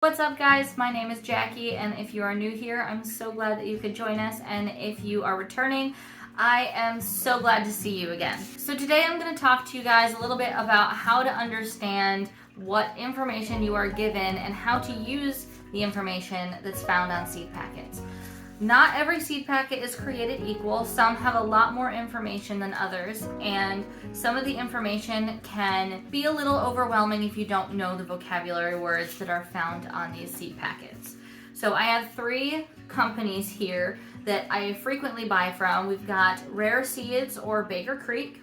What's up guys, my name is Jackie, and if you are new here, I'm so glad that you could join us, and if you are returning, I am so glad to see you again. So today I'm going to talk to you guys a little bit about how to understand what information you are given and how to use the information that's found on seed packets. Not every seed packet is created equal. Some have a lot more information than others, and some of the information can be a little overwhelming if you don't know the vocabulary words that are found on these seed packets. So I have three companies here that I frequently buy from. We've got Rare Seeds or Baker Creek,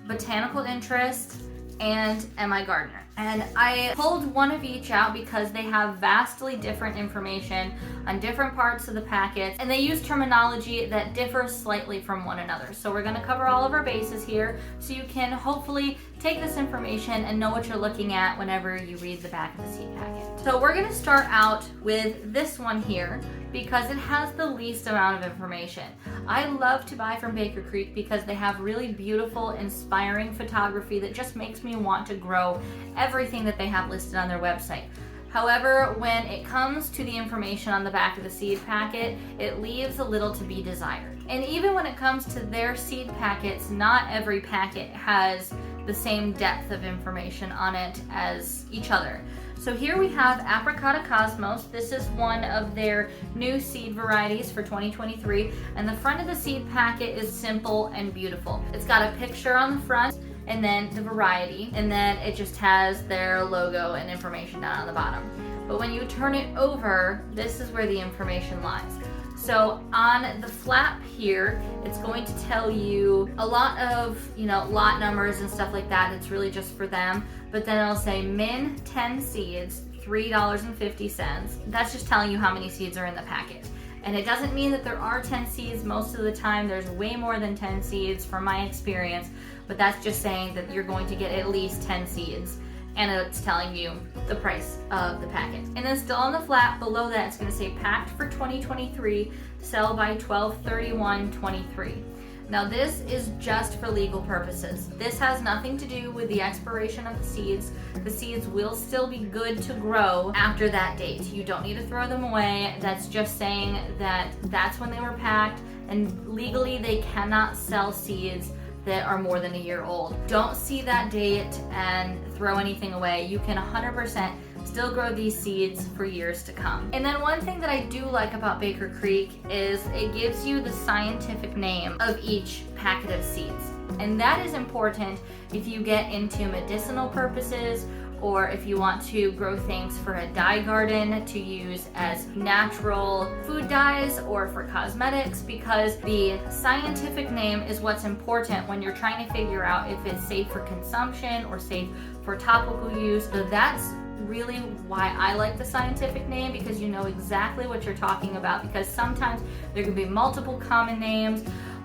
Botanical Interest, and M.I. Gardner. And I pulled one of each out because they have vastly different information on different parts of the packets, and they use terminology that differs slightly from one another. So we're going to cover all of our bases here so you can hopefully take this information and know what you're looking at whenever you read the back of the seed packet. So we're going to start out with this one here because it has the least amount of information. I love to buy from Baker Creek because they have really beautiful, inspiring photography that just makes me want to grow everything that they have listed on their website. However, when it comes to the information on the back of the seed packet, it leaves a little to be desired. And even when it comes to their seed packets, not every packet has the same depth of information on it as each other. So here we have Apricota Cosmos. This is one of their new seed varieties for 2023, and the front of the seed packet is simple and beautiful. It's got a picture on the front, and then the variety, and then it just has their logo and information down on the bottom. But when you turn it over, this is where the information lies. So on the flap here, it's going to tell you a lot of, lot numbers and stuff like that. It's really just for them. But then it'll say min 10 seeds, $3.50. That's just telling you how many seeds are in the packet. And it doesn't mean that there are 10 seeds. Most of the time there's way more than 10 seeds from my experience, but that's just saying that you're going to get at least 10 seeds, and it's telling you the price of the packet. And then still on the flap below that, it's going to say packed for 2023, sell by 12/31/23. Now this is just for legal purposes. This has nothing to do with the expiration of the seeds. The seeds will still be good to grow after that date. You don't need to throw them away. That's just saying that that's when they were packed, and legally they cannot sell seeds that are more than a year old. Don't see that date and throw anything away. You can 100% still grow these seeds for years to come. And then one thing that I do like about Baker Creek is it gives you the scientific name of each packet of seeds. And that is important if you get into medicinal purposes, or if you want to grow things for a dye garden to use as natural food dyes or for cosmetics, because the scientific name is what's important when you're trying to figure out if it's safe for consumption or safe for topical use. So that's really why I like the scientific name, because you know exactly what you're talking about, because sometimes there can be multiple common names.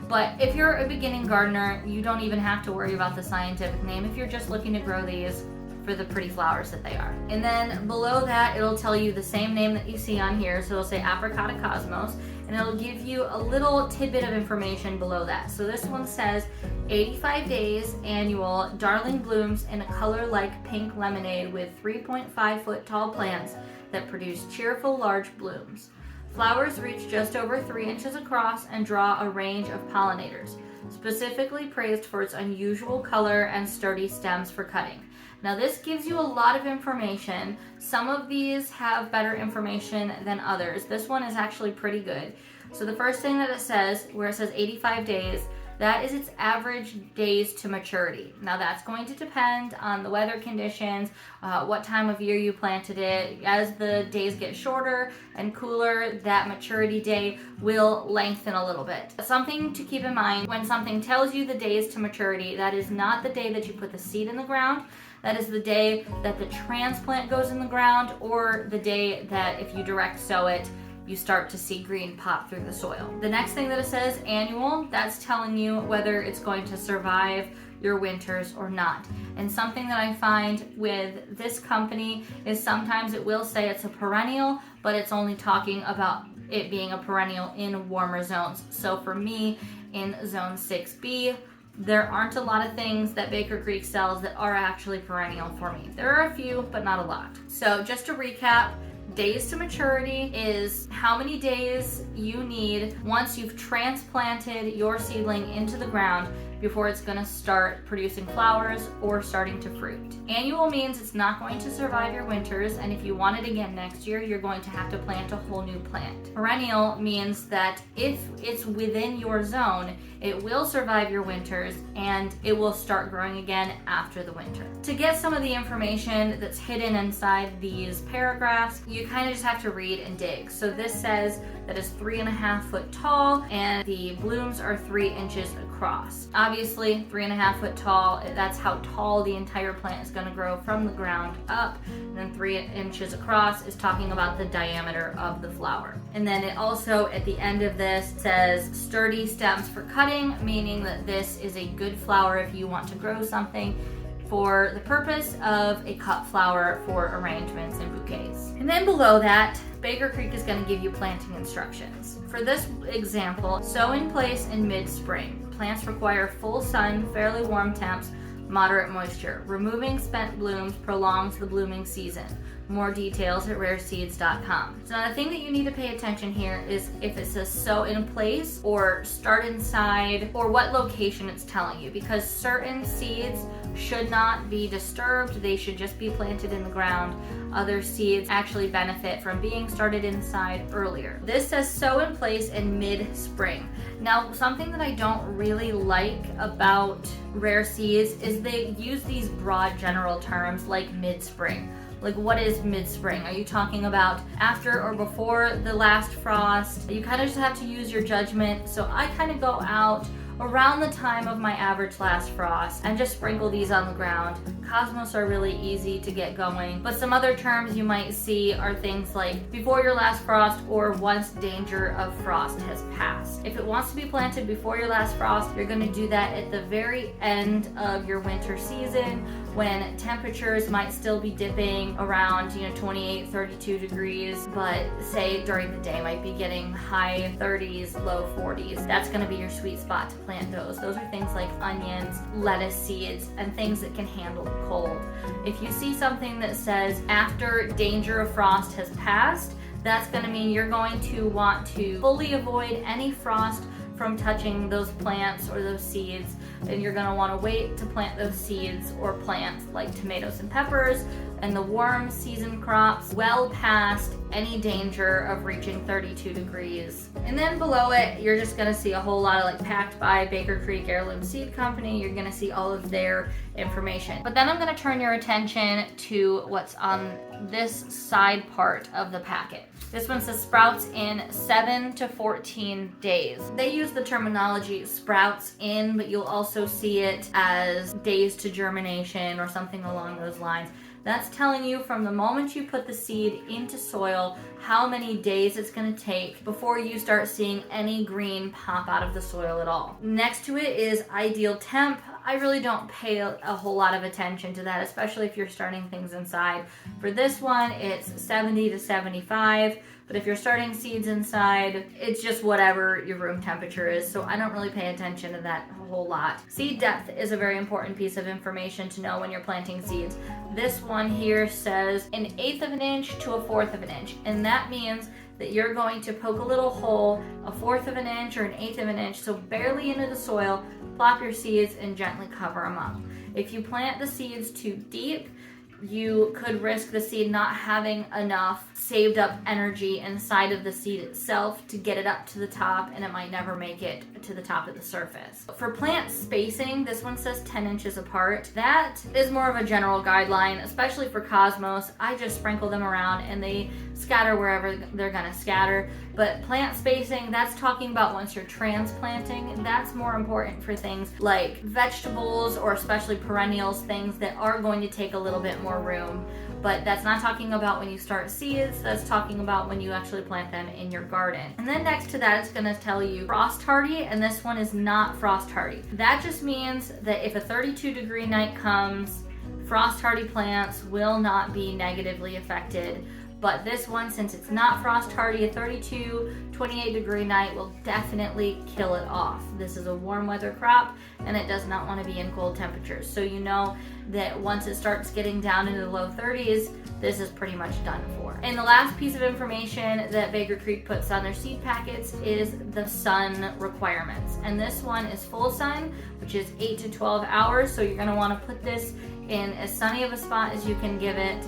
But if you're a beginning gardener, you don't even have to worry about the scientific name if you're just looking to grow these for the pretty flowers that they are. And then below that, it'll tell you the same name that you see on here. So it'll say Apricota Cosmos, and it'll give you a little tidbit of information below that. So this one says 85 days annual, darling blooms in a color like pink lemonade with 3.5 foot tall plants that produce cheerful large blooms. Flowers reach just over 3 inches across and draw a range of pollinators, specifically praised for its unusual color and sturdy stems for cutting. Now this gives you a lot of information. Some of these have better information than others. This one is actually pretty good. So the first thing that it says, where it says 85 days, that is its average days to maturity. Now that's going to depend on the weather conditions, what time of year you planted it. As the days get shorter and cooler, that maturity day will lengthen a little bit. Something to keep in mind, when something tells you the days to maturity, that is not the day that you put the seed in the ground. That is the day that the transplant goes in the ground, or the day that if you direct sow it, you start to see green pop through the soil. The next thing that it says, annual, that's telling you whether it's going to survive your winters or not. And something that I find with this company is sometimes it will say it's a perennial, but it's only talking about it being a perennial in warmer zones. So for me, in zone 6B, there aren't a lot of things that Baker Creek sells that are actually perennial for me. There are a few, but not a lot. So just to recap, days to maturity is how many days you need once you've transplanted your seedling into the ground before it's going to start producing flowers or starting to fruit. Annual means it's not going to survive your winters, and if you want it again next year, you're going to have to plant a whole new plant. Perennial means that if it's within your zone, it will survive your winters and it will start growing again after the winter. To get some of the information that's hidden inside these paragraphs, you kind of just have to read and dig. So this says that it's 3.5 foot tall and the blooms are 3 inches across. Obviously 3.5 foot tall, that's how tall the entire plant is going to grow from the ground up. And then 3 inches across is talking about the diameter of the flower. And then it also at the end of this says sturdy stems for cutting, meaning that this is a good flower if you want to grow something for the purpose of a cut flower for arrangements and bouquets. And then below that, Baker Creek is going to give you planting instructions. For this example, sow in place in mid-spring. Plants require full sun, fairly warm temps, moderate moisture. Removing spent blooms prolongs the blooming season. More details at rareseeds.com. So now the thing that you need to pay attention here is if it says sow in place or start inside or what location it's telling you, because certain seeds should not be disturbed. They should just be planted in the ground. Other seeds actually benefit from being started inside earlier. This says sow in place in mid-spring. Now, something that I don't really like about Rare Seeds is they use these broad general terms like mid-spring. Like, what is mid-spring? Are you talking about after or before the last frost? You kind of just have to use your judgment. So I kind of go out around the time of my average last frost and just sprinkle these on the ground. Cosmos are really easy to get going, but some other terms you might see are things like before your last frost or once danger of frost has passed. If it wants to be planted before your last frost, you're going to do that at the very end of your winter season when temperatures might still be dipping around 28, 32 degrees, but say during the day might be getting high 30s, low 40s. That's going to be your sweet spot to plant those. Those are things like onions, lettuce seeds, and things that can handle the cold. If you see something that says after danger of frost has passed, that's going to mean you're going to want to fully avoid any frost from touching those plants or those seeds, and you're going to want to wait to plant those seeds or plants like tomatoes and peppers and the warm season crops well past any danger of reaching 32 degrees. And then below it, you're just going to see a whole lot of like packed by Baker Creek Heirloom Seed Company. You're going to see all of their information. But then I'm going to turn your attention to what's on this side part of the packet. This one says sprouts in 7 to 14 days. They use the terminology sprouts in, but you'll also see it as days to germination or something along those lines. That's telling you from the moment you put the seed into soil how many days it's going to take before you start seeing any green pop out of the soil at all. Next to it is ideal temp. I really don't pay a whole lot of attention to that, especially if you're starting things inside. For this one, it's 70 to 75. But if you're starting seeds inside, it's just whatever your room temperature is. So I don't really pay attention to that a whole lot. Seed depth is a very important piece of information to know when you're planting seeds. This one here says 1/8 of an inch to 1/4 of an inch. And that means that you're going to poke a little hole 1/4 of an inch or 1/8 of an inch, so barely into the soil, plop your seeds and gently cover them up. If you plant the seeds too deep, you could risk the seed not having enough saved up energy inside of the seed itself to get it up to the top, and it might never make it to the top of the surface. For plant spacing, this one says 10 inches apart. That is more of a general guideline, especially for Cosmos. I just sprinkle them around and they scatter wherever they're gonna scatter. But plant spacing, that's talking about once you're transplanting. That's more important for things like vegetables or especially perennials, things that are going to take a little bit more room. But that's not talking about when you start seeds, that's talking about when you actually plant them in your garden. And then next to that, it's gonna tell you frost hardy, and this one is not frost hardy. That just means that if a 32-degree night comes, frost hardy plants will not be negatively affected But this one, since it's not frost hardy, a 32, 28 degree night will definitely kill it off. This is a warm weather crop and it does not want to be in cold temperatures. So you know that once it starts getting down into the low 30s, this is pretty much done for. And the last piece of information that Baker Creek puts on their seed packets is the sun requirements. And this one is full sun, which is 8 to 12 hours. So you're going to want to put this in as sunny of a spot as you can give it.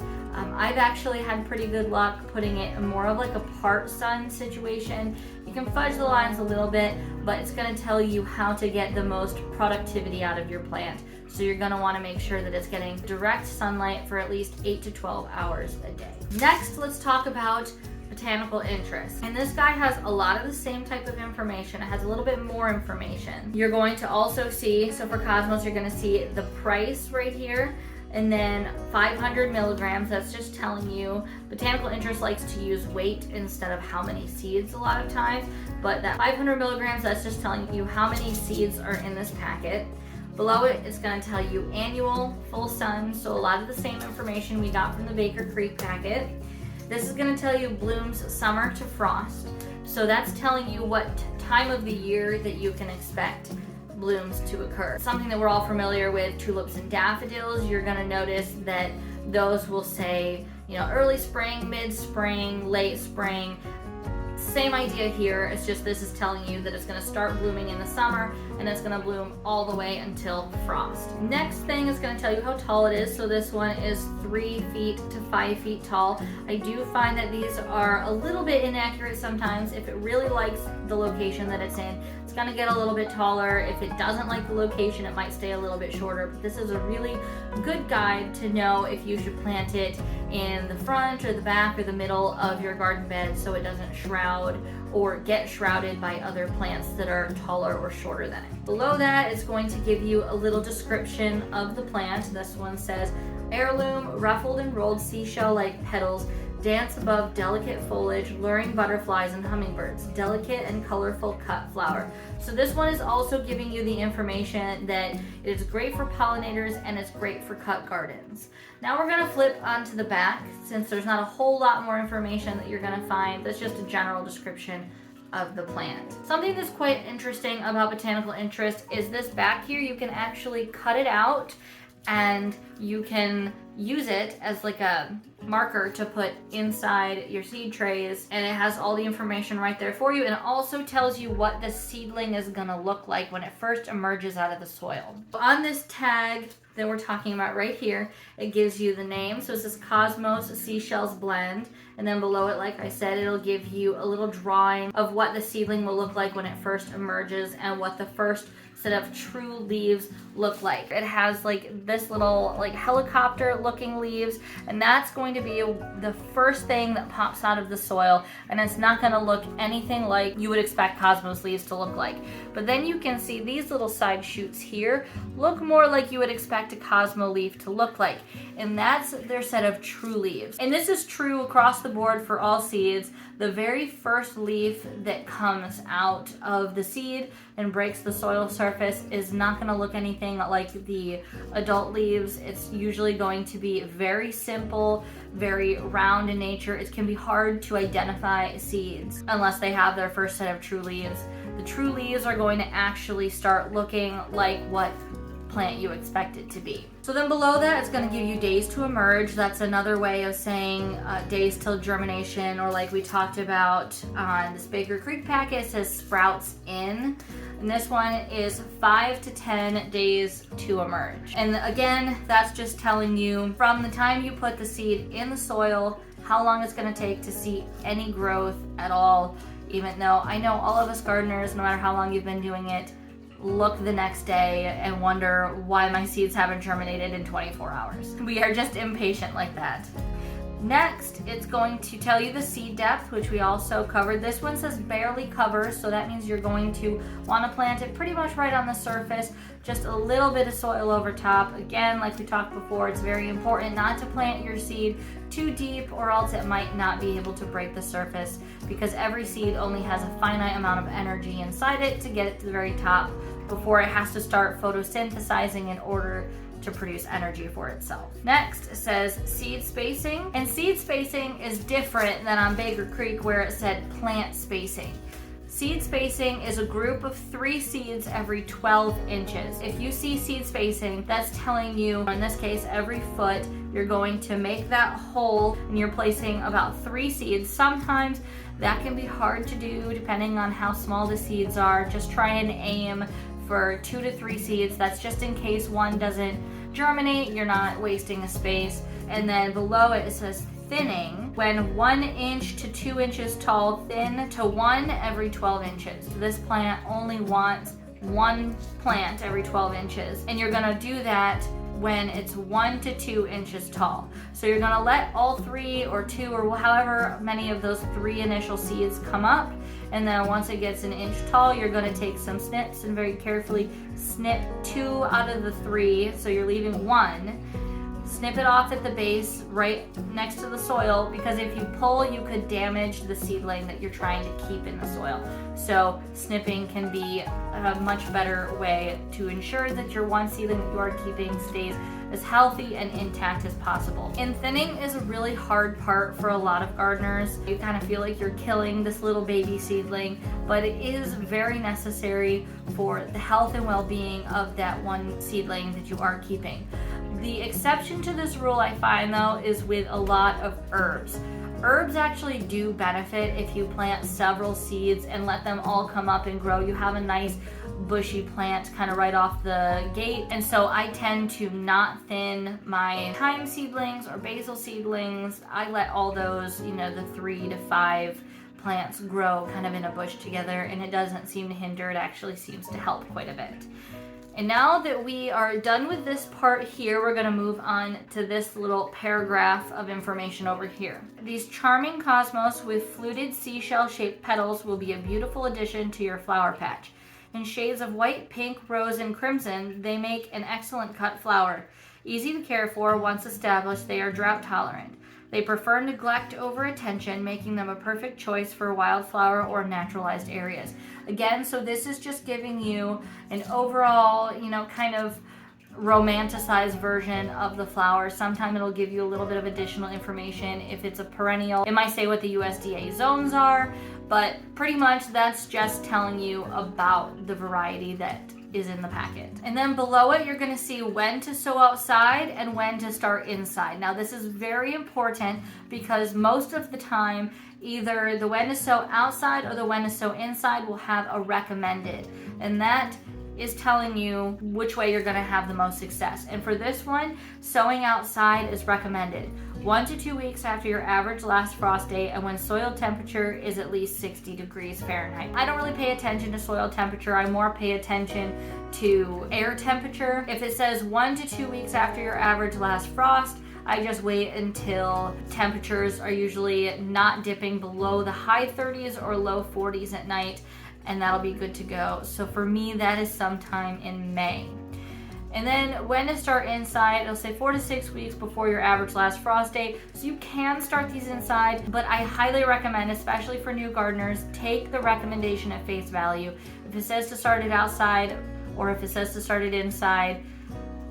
I've actually had pretty good luck putting it in more of like a part sun situation. You can fudge the lines a little bit, but it's going to tell you how to get the most productivity out of your plant. So you're going to want to make sure that it's getting direct sunlight for at least 8 to 12 hours a day. Next, let's talk about botanical interest. And this guy has a lot of the same type of information. It has a little bit more information. You're going to also see, so for Cosmos, you're going to see the price right here. And then 500 milligrams, that's just telling you, botanical interest likes to use weight instead of how many seeds a lot of times. But that 500 milligrams, that's just telling you how many seeds are in this packet. Below it, it's going to tell you annual, full sun, so a lot of the same information we got from the Baker Creek packet. This is going to tell you blooms summer to frost. So that's telling you what time of the year that you can expect blooms to occur. Something that we're all familiar with, tulips and daffodils, you're going to notice that those will say, you know, early spring, mid-spring, late spring. Same idea here, it's just this is telling you that it's going to start blooming in the summer and it's going to bloom all the way until frost. Next thing is going to tell you how tall it is. So this one is 3 feet to 5 feet tall. I do find that these are a little bit inaccurate sometimes. If it really likes the location that it's in, it's going to get a little bit taller. If it doesn't like the location, it might stay a little bit shorter. But this is a really good guide to know if you should plant it in the front or the back or the middle of your garden bed so it doesn't shroud or get shrouded by other plants that are taller or shorter than it. Below that, it's going to give you a little description of the plant. This one says, heirloom, ruffled and rolled seashell-like petals dance above delicate foliage, luring butterflies and hummingbirds, delicate and colorful cut flower. So this one is also giving you the information that it is great for pollinators and it's great for cut gardens. Now we're going to flip onto the back, since there's not a whole lot more information that you're going to find. That's just a general description of the plant. Something that's quite interesting about botanical interest is this back here. You can actually cut it out and you can use it as like a marker to put inside your seed trays, and it has all the information right there for you, and it also tells you what the seedling is going to look like when it first emerges out of the soil. On this tag that we're talking about right here, it gives you the name. So it says Cosmos Seashells Blend, and then below it, like I said, it'll give you a little drawing of what the seedling will look like when it first emerges and what the first set of true leaves look like. It has like this little like helicopter looking leaves, and that's going to be the first thing that pops out of the soil, and it's not going to look anything like you would expect Cosmos leaves to look like. But then you can see these little side shoots here look more like you would expect a Cosmo leaf to look like, and that's their set of true leaves. And this is true across the board for all seeds. The very first leaf that comes out of the seed and breaks the soil surface is not going to look anything like the adult leaves. It's usually going to be very simple, very round in nature. It can be hard to identify seeds unless they have their first set of true leaves. The true leaves are going to actually start looking like what plant you expect it to be. So then below that, it's going to give you days to emerge. That's another way of saying days till germination, or like we talked about on this Baker Creek packet, it says sprouts in. And this one is 5 to 10 days to emerge. And again, that's just telling you from the time you put the seed in the soil, how long it's going to take to see any growth at all. Even though I know all of us gardeners, no matter how long you've been doing it, look the next day and wonder why my seeds haven't germinated in 24 hours. We are just impatient like that. Next, it's going to tell you the seed depth, which we also covered. This one says barely covers, so that means you're going to want to plant it pretty much right on the surface, just a little bit of soil over top. Again, like we talked before, it's very important not to plant your seed too deep, or else it might not be able to break the surface, because every seed only has a finite amount of energy inside it to get it to the very top before it has to start photosynthesizing in order to produce energy for itself. Next, it says seed spacing. And seed spacing is different than on Baker Creek where it said plant spacing. Seed spacing is a group of 3 seeds every 12 inches. If you see seed spacing, that's telling you, in this case, every foot, you're going to make that hole and you're placing about 3 seeds. Sometimes that can be hard to do depending on how small the seeds are. Just try and aim for 2 to 3 seeds. That's just in case one doesn't germinate, you're not wasting a space. And then below it says thinning. When 1 inch to 2 inches tall, thin to 1 every 12 inches. This plant only wants 1 plant every 12 inches. And you're gonna do that when it's 1 to 2 inches tall. So you're gonna let all 3 or 2 or however many of those 3 initial seeds come up. And then once it gets 1 inch tall, you're gonna take some snips and very carefully snip 2 out of the 3. So you're leaving 1. Snip it off at the base right next to the soil, because if you pull, you could damage the seedling that you're trying to keep in the soil. So snipping can be a much better way to ensure that your one seedling that you are keeping stays as healthy and intact as possible. And thinning is a really hard part for a lot of gardeners. You kind of feel like you're killing this little baby seedling, but it is very necessary for the health and well-being of that one seedling that you are keeping. The exception to this rule I find though is with a lot of herbs. Herbs actually do benefit if you plant several seeds and let them all come up and grow. You have a nice bushy plant kind of right off the gate. And so I tend to not thin my thyme seedlings or basil seedlings. I let all those, the 3 to 5 plants grow kind of in a bush together, and it doesn't seem to hinder. It actually seems to help quite a bit. And now that we are done with this part here, we're going to move on to this little paragraph of information over here. These charming cosmos with fluted seashell-shaped petals will be a beautiful addition to your flower patch. In shades of white, pink, rose, and crimson, they make an excellent cut flower. Easy to care for, once established, they are drought tolerant. They prefer neglect over attention, making them a perfect choice for wildflower or naturalized areas. Again, so this is just giving you an overall, kind of romanticized version of the flower. Sometimes it'll give you a little bit of additional information. If it's a perennial, it might say what the USDA zones are, but pretty much that's just telling you about the variety that is in the packet. And then below it, you're going to see when to sow outside and when to start inside. Now this is very important because most of the time, either the when to sow outside or the when to sow inside will have a recommended. And that is telling you which way you're going to have the most success. And for this one, sowing outside is recommended 1 to 2 weeks after your average last frost date and when soil temperature is at least 60 degrees Fahrenheit. I don't really pay attention to soil temperature. I more pay attention to air temperature. If it says 1 to 2 weeks after your average last frost, I just wait until temperatures are usually not dipping below the high 30s or low 40s at night, and that'll be good to go. So for me, that is sometime in May. And then when to start inside, it'll say 4 to 6 weeks before your average last frost date. So you can start these inside, but I highly recommend, especially for new gardeners, take the recommendation at face value. If it says to start it outside or if it says to start it inside,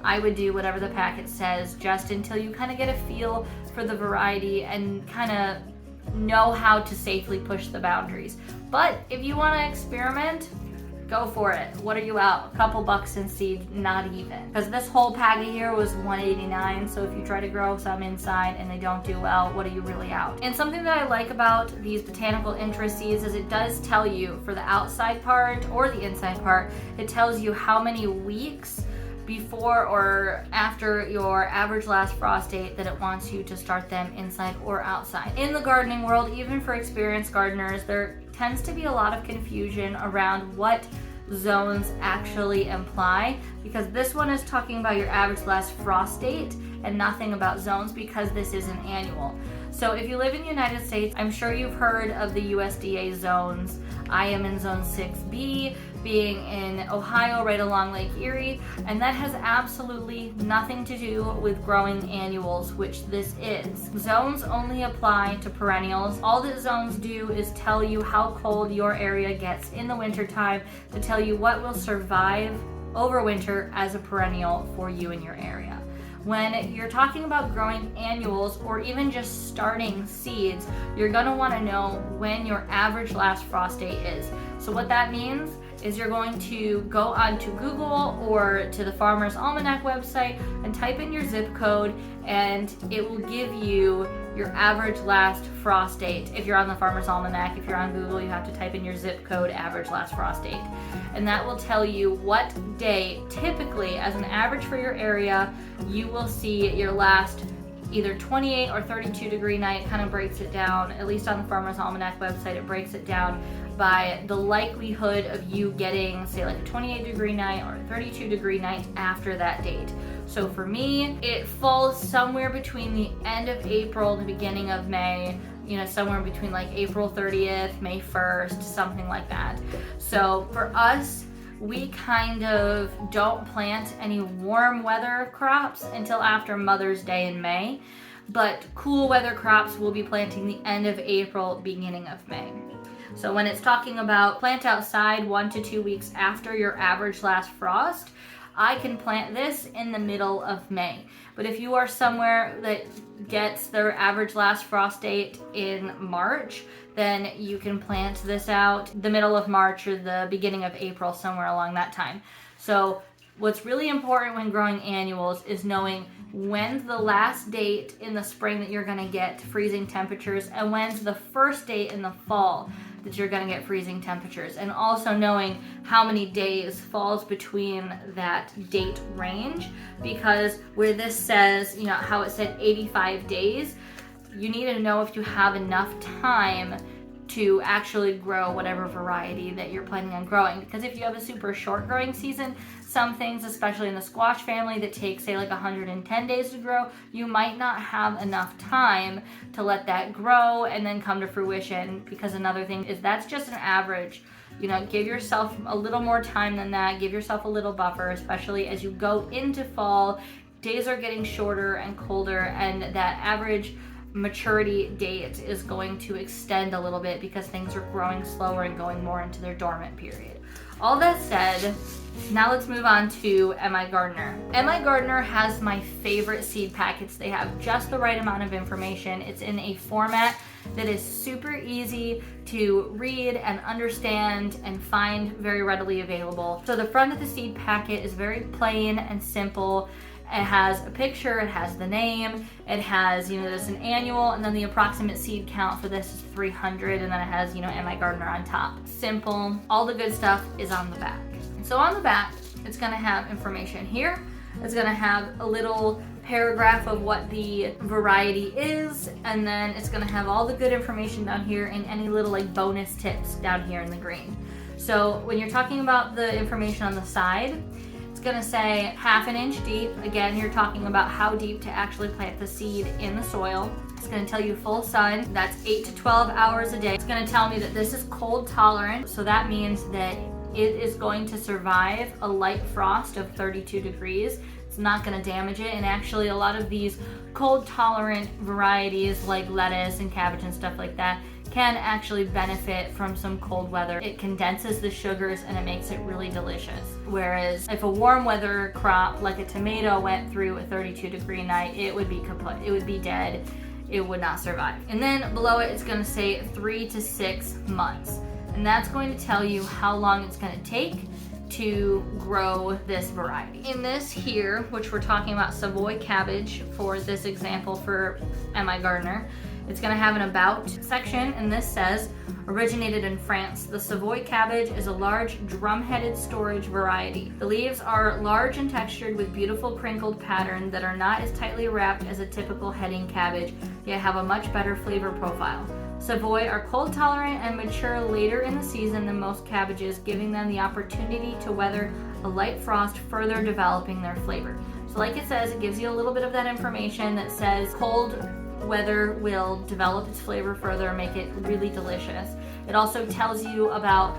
I would do whatever the packet says just until you kind of get a feel for the variety and kind of know how to safely push the boundaries. But if you want to experiment, go for it. What are you out? A couple bucks in seed, not even. Because this whole packet here was $189, so if you try to grow some inside and they don't do well, what are you really out? And something that I like about these botanical interest seeds is it does tell you for the outside part or the inside part, it tells you how many weeks before or after your average last frost date that it wants you to start them inside or outside. In the gardening world, even for experienced gardeners, there tends to be a lot of confusion around what zones actually imply, because this one is talking about your average last frost date and nothing about zones because this is an annual. So if you live in the United States, I'm sure you've heard of the USDA zones. I am in zone 6B, being in Ohio right along Lake Erie, and that has absolutely nothing to do with growing annuals, which this is. Zones only apply to perennials. All that zones do is tell you how cold your area gets in the wintertime, to tell you what will survive overwinter as a perennial for you in your area. When you're talking about growing annuals or even just starting seeds, you're gonna wanna know when your average last frost date is. So what that means is you're going to go onto Google or to the Farmer's Almanac website and type in your zip code, and it will give you your average last frost date. If you're on the Farmer's Almanac, if you're on Google, you have to type in your zip code, average last frost date. And that will tell you what day, typically as an average for your area, you will see your last either 28 or 32 degree night. It kind of breaks it down, at least on the Farmer's Almanac website, it breaks it down by the likelihood of you getting, say, like a 28 degree night or a 32 degree night after that date. So for me, it falls somewhere between the end of April and the beginning of May, somewhere between like April 30th, May 1st, something like that. So for us, we kind of don't plant any warm weather crops until after Mother's Day in May, but cool weather crops we'll be planting the end of April, beginning of May. So when it's talking about plant outside 1 to 2 weeks after your average last frost, I can plant this in the middle of May. But if you are somewhere that gets their average last frost date in March, then you can plant this out the middle of March or the beginning of April, somewhere along that time. So what's really important when growing annuals is knowing when's the last date in the spring that you're gonna get freezing temperatures and when's the first date in the fall that you're gonna get freezing temperatures, and also knowing how many days falls between that date range, because where this says, how it said 85 days, you need to know if you have enough time to actually grow whatever variety that you're planning on growing. Because if you have a super short growing season, some things, especially in the squash family, that take, say, like 110 days to grow, you might not have enough time to let that grow and then come to fruition. Because another thing is that's just an average. Give yourself a little more time than that. Give yourself a little buffer, especially as you go into fall. Days are getting shorter and colder, and that average maturity date is going to extend a little bit because things are growing slower and going more into their dormant period. All that said, now let's move on to M.I. Gardener. M.I. Gardener has my favorite seed packets. They have just the right amount of information. It's in a format that is super easy to read and understand and find very readily available. So the front of the seed packet is very plain and simple. It has a picture, it has the name, it has, there's an annual, and then the approximate seed count for this is 300, and then it has, M.I. Gardener on top. Simple. All the good stuff is on the back. So on the back, it's gonna have information here. It's gonna have a little paragraph of what the variety is, and then it's gonna have all the good information down here and any little like bonus tips down here in the green. So when you're talking about the information on the side, going to say 1/2 inch deep. Again, you're talking about how deep to actually plant the seed in the soil. It's going to tell you full sun. That's 8 to 12 hours a day. It's going to tell me that this is cold tolerant. So that means that it is going to survive a light frost of 32 degrees. It's not going to damage it. And actually a lot of these cold tolerant varieties like lettuce and cabbage and stuff like that can actually benefit from some cold weather. It condenses the sugars and it makes it really delicious. Whereas if a warm weather crop like a tomato went through a 32 degree night, it would be kaput. It would be dead. It would not survive. And then below it, it's going to say 3 to 6 months. And that's going to tell you how long it's going to take to grow this variety. In this here, which we're talking about Savoy cabbage for this example for M.I. Gardener, it's going to have an about section, and this says, originated in France, the Savoy cabbage is a large drum-headed storage variety. The leaves are large and textured with beautiful crinkled pattern that are not as tightly wrapped as a typical heading cabbage, yet have a much better flavor profile. Savoy are cold tolerant and mature later in the season than most cabbages, giving them the opportunity to weather a light frost, further developing their flavor. So like it says, it gives you a little bit of that information that says cold weather will develop its flavor further and make it really delicious. It also tells you about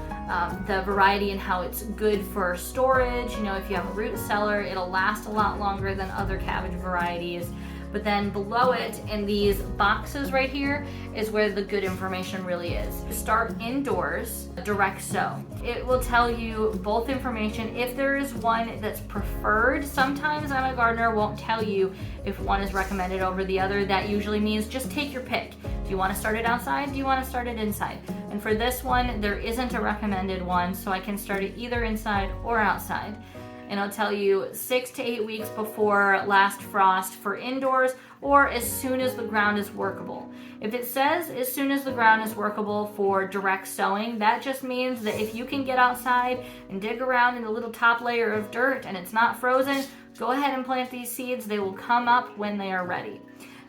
the variety and how it's good for storage. If you have a root cellar, it'll last a lot longer than other cabbage varieties. But then below it in these boxes right here is where the good information really is. Start indoors, direct sow. It will tell you both information. If there is one that's preferred, sometimes Emma Gardner won't tell you if one is recommended over the other. That usually means just take your pick. Do you want to start it outside? Do you want to start it inside? And for this one, there isn't a recommended one, so I can start it either inside or outside. And I'll tell you 6 to 8 weeks before last frost for indoors, or as soon as the ground is workable. If it says as soon as the ground is workable for direct sowing, that just means that if you can get outside and dig around in the little top layer of dirt and it's not frozen, go ahead and plant these seeds. They will come up when they are ready.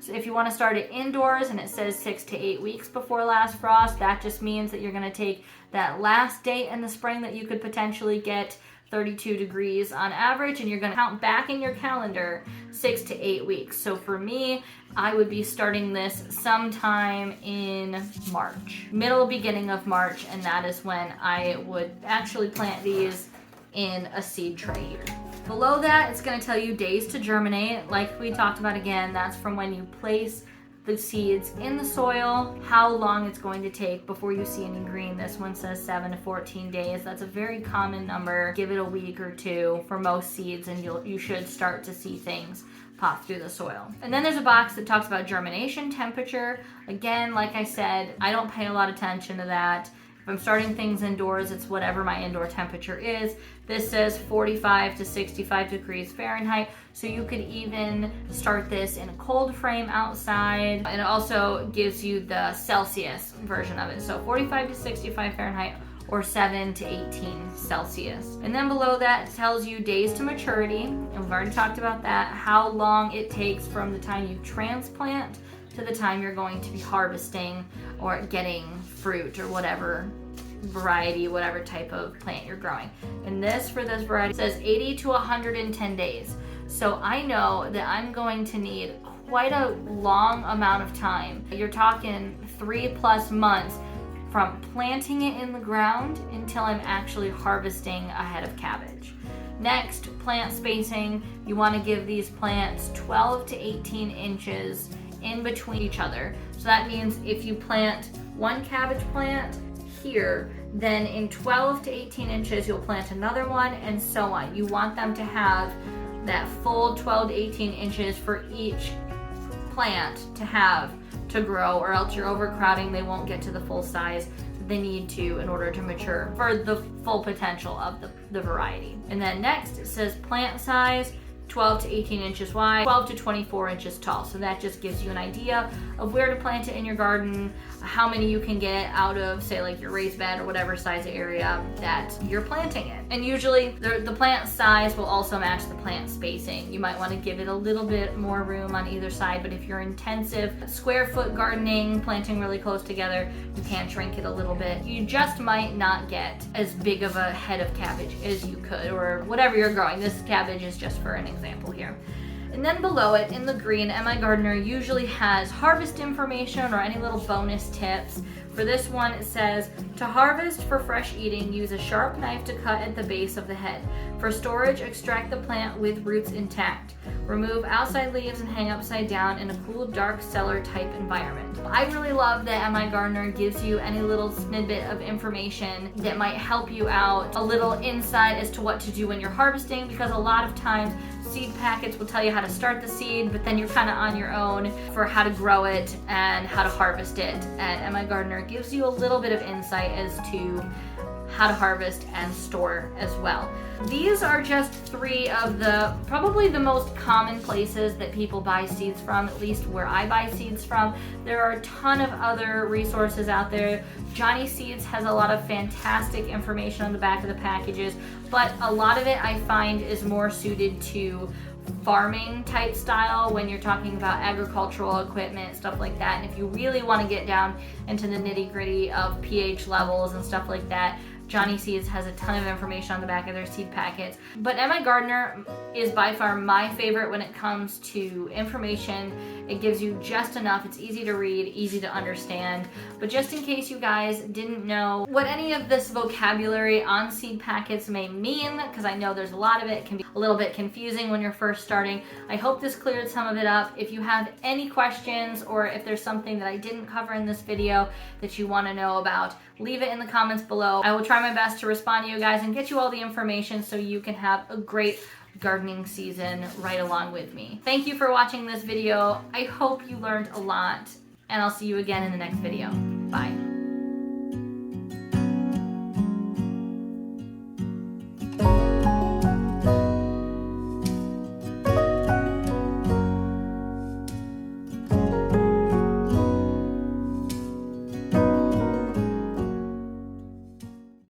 So if you want to start it indoors and it says 6 to 8 weeks before last frost, that just means that you're going to take that last date in the spring that you could potentially get 32 degrees on average, and you're going to count back in your calendar 6 to 8 weeks. So for me, I would be starting this sometime in March, beginning of March, and that is when I would actually plant these in a seed tray here. Below that, it's going to tell you days to germinate. Like we talked about again, that's from when you place the seeds in the soil, how long it's going to take before you see any green. This one says 7 to 14 days. That's a very common number. Give it a week or two for most seeds and you should start to see things pop through the soil. And then there's a box that talks about germination temperature. Again, like I said, I don't pay a lot of attention to that. If I'm starting things indoors, it's whatever my indoor temperature is. This says 45 to 65 degrees Fahrenheit, so you could even start this in a cold frame outside. And it also gives you the Celsius version of it, so 45 to 65 Fahrenheit or 7 to 18 Celsius. And then below that tells you days to maturity, and we've already talked about that, how long it takes from the time you transplant to the time you're going to be harvesting or getting fruit or whatever variety, whatever type of plant you're growing. And this, for this variety, says 80 to 110 days. So I know that I'm going to need quite a long amount of time. You're talking 3+ months from planting it in the ground until I'm actually harvesting a head of cabbage. Next, plant spacing. You want to give these plants 12 to 18 inches in between each other. So that means if you plant one cabbage plant here, then in 12 to 18 inches you'll plant another one, and so on. You want them to have that full 12 to 18 inches for each plant to grow, or else you're overcrowding. They won't get to the full size they need to in order to mature for the full potential of the variety. And then next it says plant size, 12 to 18 inches wide, 12 to 24 inches tall. So that just gives you an idea of where to plant it in your garden, how many you can get out of, say, like your raised bed or whatever size area that you're planting it. And usually the plant size will also match the plant spacing. You might want to give it a little bit more room on either side, but if you're intensive square foot gardening, planting really close together, you can shrink it a little bit. You just might not get as big of a head of cabbage as you could, or whatever you're growing. This cabbage is just for an example here. And then below it in the green, M.I. Gardner usually has harvest information or any little bonus tips. For this one, it says, to harvest for fresh eating, use a sharp knife to cut at the base of the head. For storage, extract the plant with roots intact. Remove outside leaves and hang upside down in a cool, dark cellar type environment. I really love that M.I. Gardner gives you any little snippet of information that might help you out, a little insight as to what to do when you're harvesting, because a lot of times seed packets will tell you how to start the seed, but then you're kind of on your own for how to grow it and how to harvest it. And M.I. Gardner gives you a little bit of insight as to how to harvest and store as well. These are just 3 of probably the most common places that people buy seeds from, at least where I buy seeds from. There are a ton of other resources out there. Johnny Seeds has a lot of fantastic information on the back of the packages, but a lot of it I find is more suited to farming type style when you're talking about agricultural equipment, stuff like that. And if you really want to get down into the nitty gritty of pH levels and stuff like that, Johnny Seeds has a ton of information on the back of their seed packets. But M.I. Gardner is by far my favorite when it comes to information It gives you just enough. It's easy to read, easy to understand. But just in case you guys didn't know what any of this vocabulary on seed packets may mean, because I know there's a lot of it, can be a little bit confusing when you're first starting. I hope this cleared some of it up. If you have any questions, or if there's something that I didn't cover in this video that you want to know about, leave it in the comments below. I will try my best to respond to you guys and get you all the information so you can have a great gardening season right along with me. Thank you for watching this video. I hope you learned a lot, and I'll see you again in the next video.